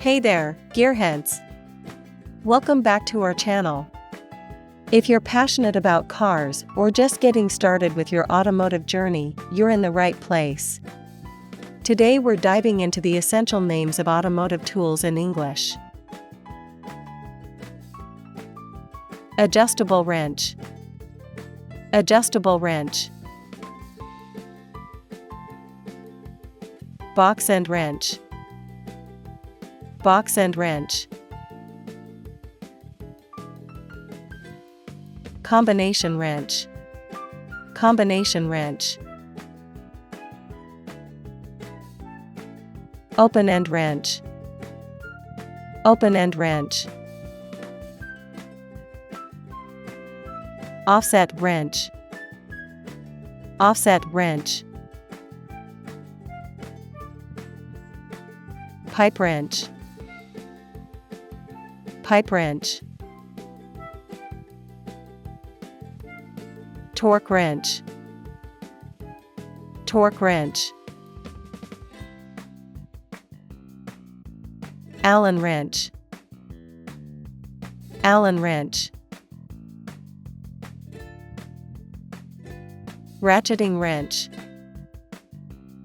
Hey there, gearheads! Welcome back to our channel. If you're passionate about cars or just getting started with your automotive journey, you're in the right place. Today we're diving into the essential names of automotive tools in English. Adjustable wrench. Adjustable wrench. Box end wrench. Box end wrench. Combination wrench. Combination wrench. Open end wrench. Open end wrench. Offset wrench. Offset wrench. Pipe wrench. Pipe wrench. Torque wrench. Torque wrench. Allen wrench. Allen wrench. Ratcheting wrench.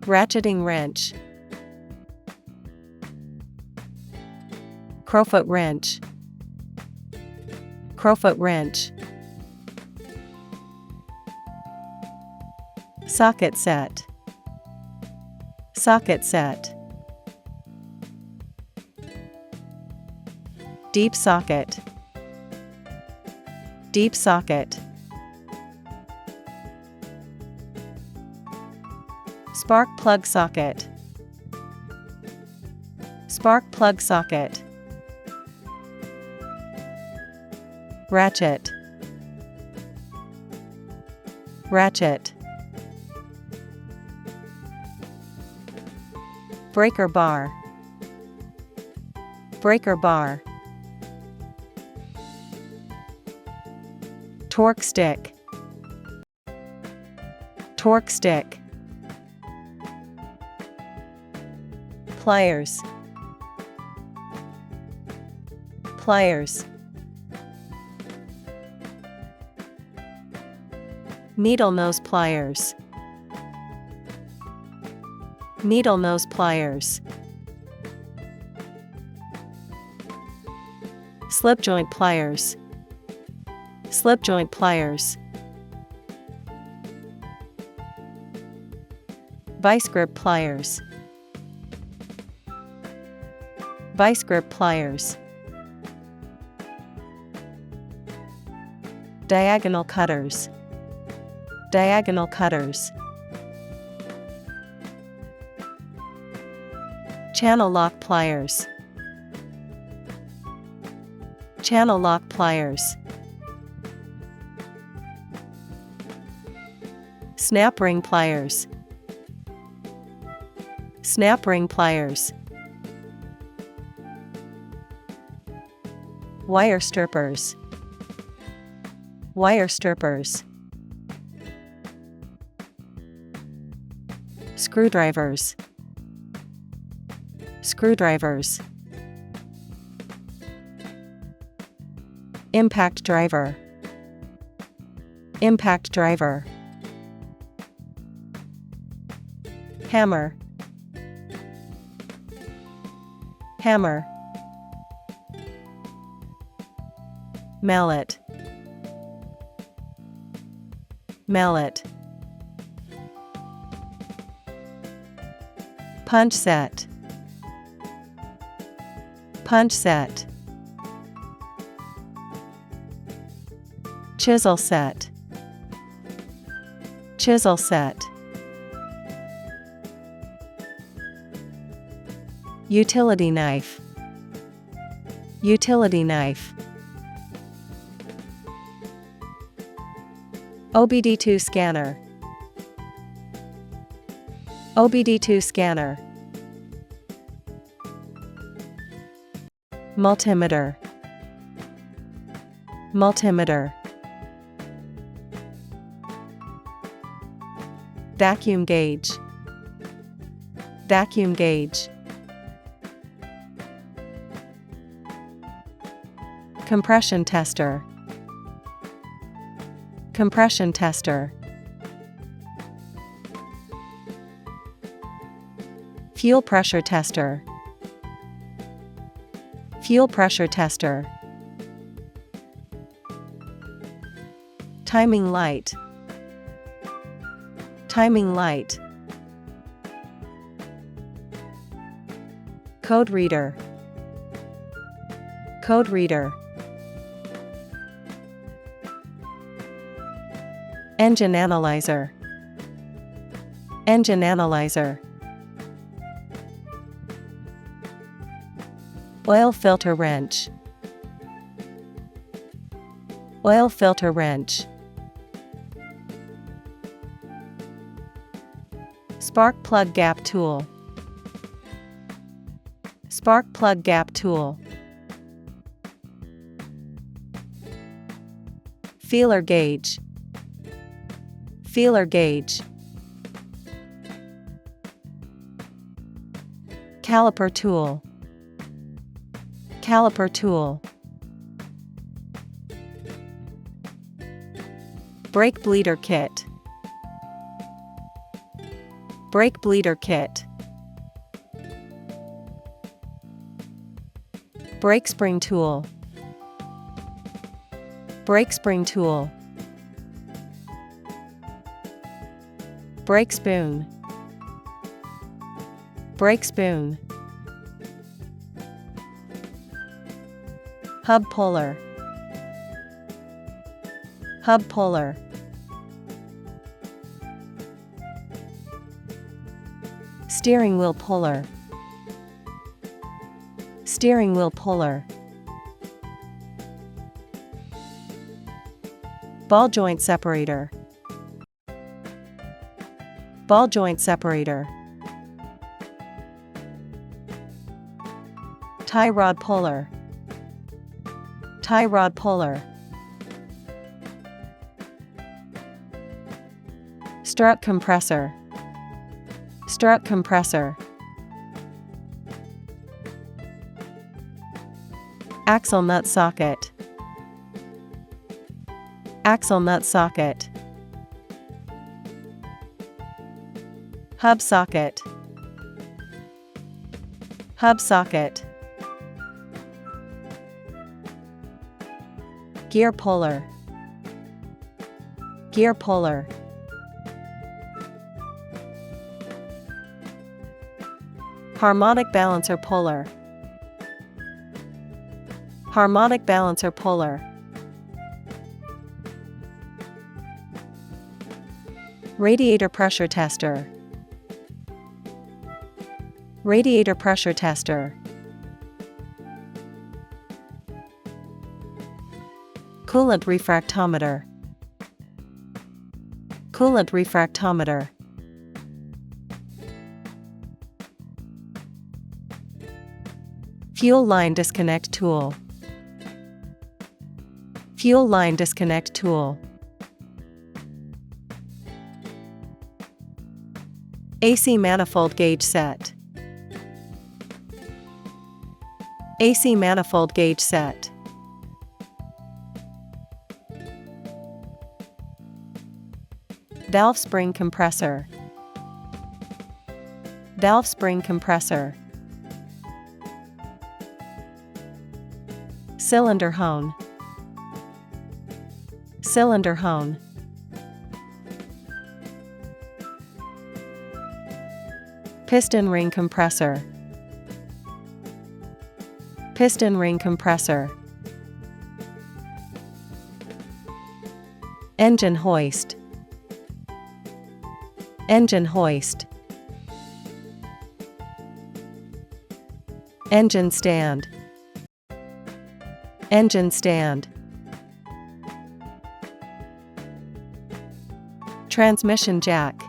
Ratcheting wrench. Crowfoot wrench. Crowfoot wrench. Socket set. Socket set. Deep socket. Deep socket. Spark plug socket. Spark plug socket. Ratchet. Ratchet. Breaker bar. Breaker bar. Torque stick. Torque stick. Pliers. Pliers. Needle nose pliers. Needle nose pliers. Slip joint pliers. Slip joint pliers. Vice grip pliers. Vice grip pliers. Diagonal cutters. Diagonal cutters. Channel lock pliers. Channel lock pliers. Snap ring pliers. Snap ring pliers. Wire strippers. Wire strippers. Screwdrivers. Screwdrivers. Impact driver. Impact driver. Hammer. Hammer. Mallet. Mallet. Punch set. Punch set. Chisel set. Chisel set. Utility knife. Utility knife. OBD2 scanner. OBD2 scanner. Multimeter. Multimeter. Vacuum gauge. Vacuum gauge. Compression tester. Compression tester. Fuel pressure tester. Fuel pressure tester. Timing light. Timing light. Code reader. Code reader. Engine analyzer. Engine analyzer. Oil filter wrench. Oil filter wrench. Spark plug gap tool. Spark plug gap tool. Feeler gauge. Feeler gauge. Caliper tool. Caliper tool. Brake bleeder kit. Brake bleeder kit. Brake spring tool. Brake spring tool. Brake spoon. Brake spoon. Hub puller. Hub puller. Steering wheel puller. Steering wheel puller. Ball joint separator. Ball joint separator. Tie rod puller. Tie rod puller. Strut compressor. Strut compressor. Axle nut socket. Axle nut socket. Hub socket. Hub socket. Gear puller. Gear puller. Harmonic balancer puller. Harmonic balancer puller. Radiator pressure tester. Radiator pressure tester. Coolant refractometer. Coolant refractometer. Fuel line disconnect tool. Fuel line disconnect tool. AC manifold gauge set. AC manifold gauge set. Valve spring compressor. Valve spring compressor. Cylinder hone. Cylinder hone. Piston ring compressor. Piston ring compressor. Engine hoist. Engine hoist. Engine stand. Engine stand. Transmission jack.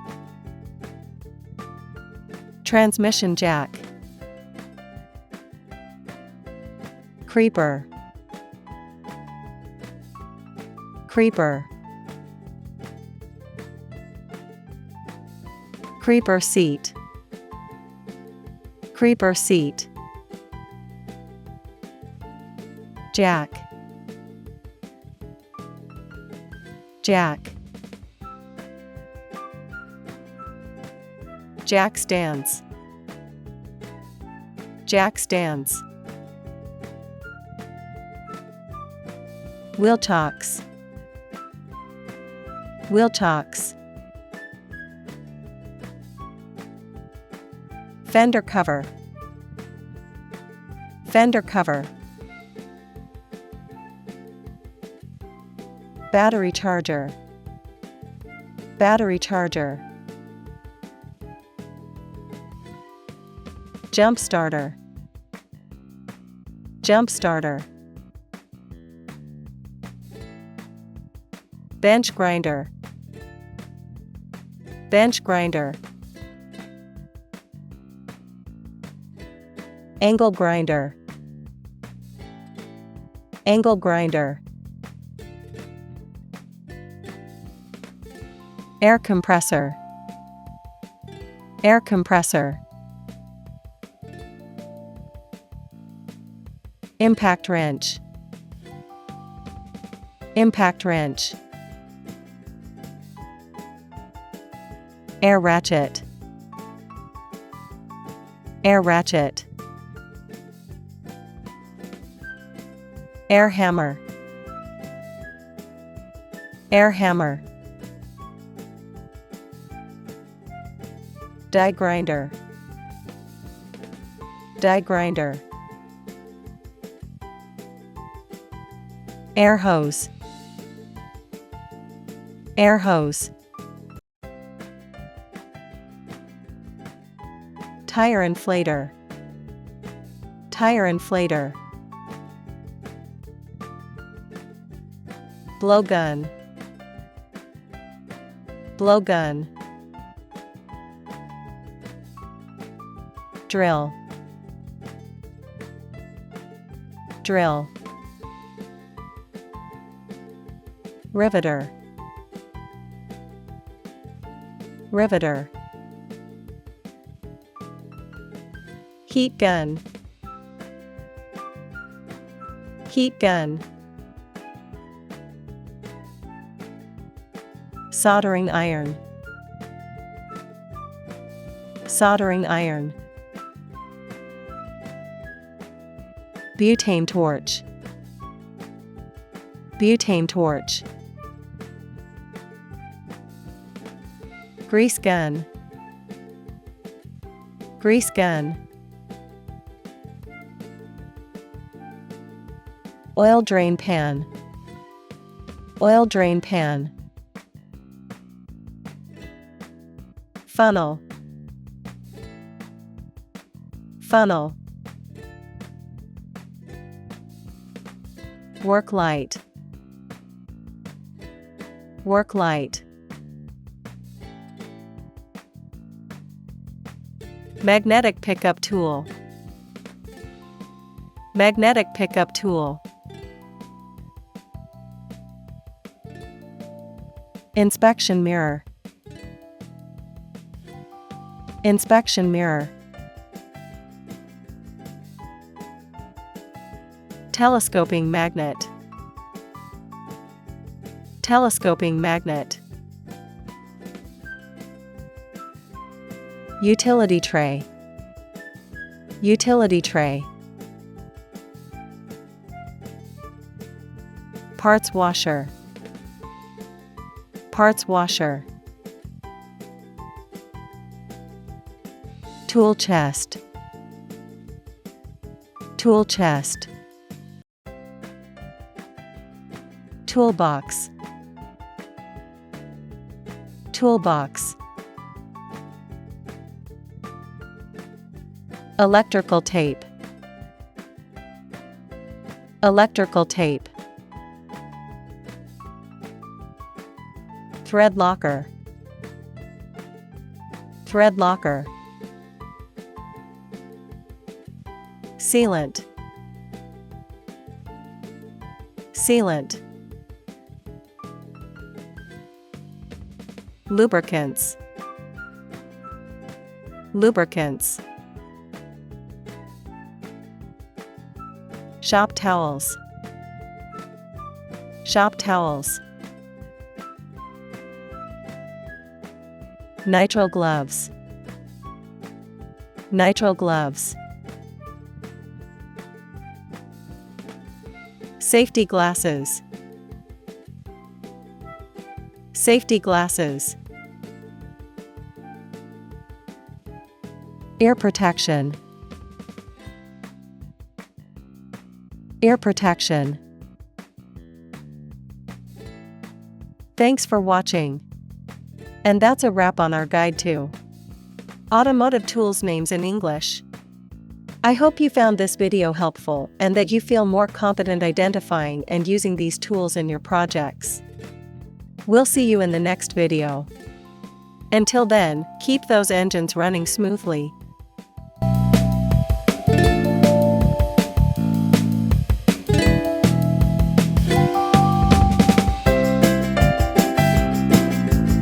Transmission jack. Creeper. Creeper. Creeper seat. Creeper seat. Jack. Jack. Jack stands. Jack stands. Wheel chocks. Wheel chocks. Fender cover. Fender cover. Battery charger. Battery charger. Jump starter. Jump starter. Bench grinder. Bench grinder. Angle grinder. Angle grinder. Air compressor. Air compressor. Impact wrench. Impact wrench. Air ratchet. Air ratchet. Air hammer. Air hammer. Die grinder. Die grinder. Air hose. Air hose. Tire inflator. Tire inflator. Blowgun. Blowgun. Drill. Drill. Riveter. Riveter. Heat gun. Heat gun. Soldering iron. Soldering iron. Butane torch. Butane torch. Grease gun. Grease gun. Oil drain pan. Oil drain pan. Funnel. Funnel. Work light. Work light. Magnetic pickup tool. Magnetic pickup tool. Inspection mirror. Inspection mirror. Telescoping magnet. Telescoping magnet. Utility tray. Utility tray. Parts washer. Parts washer. Tool chest. Tool chest. Toolbox. Toolbox. Electrical tape. Electrical tape. Thread locker. Thread locker. Sealant. Sealant. Lubricants. Lubricants. Shop towels. Shop towels. Nitrile gloves. Nitrile gloves. Safety glasses. Safety glasses. Ear protection. Ear protection. Thanks for watching. And that's a wrap on our guide to automotive tools names in English. I hope you found this video helpful and that you feel more confident identifying and using these tools in your projects. We'll see you in the next video. Until then, keep those engines running smoothly.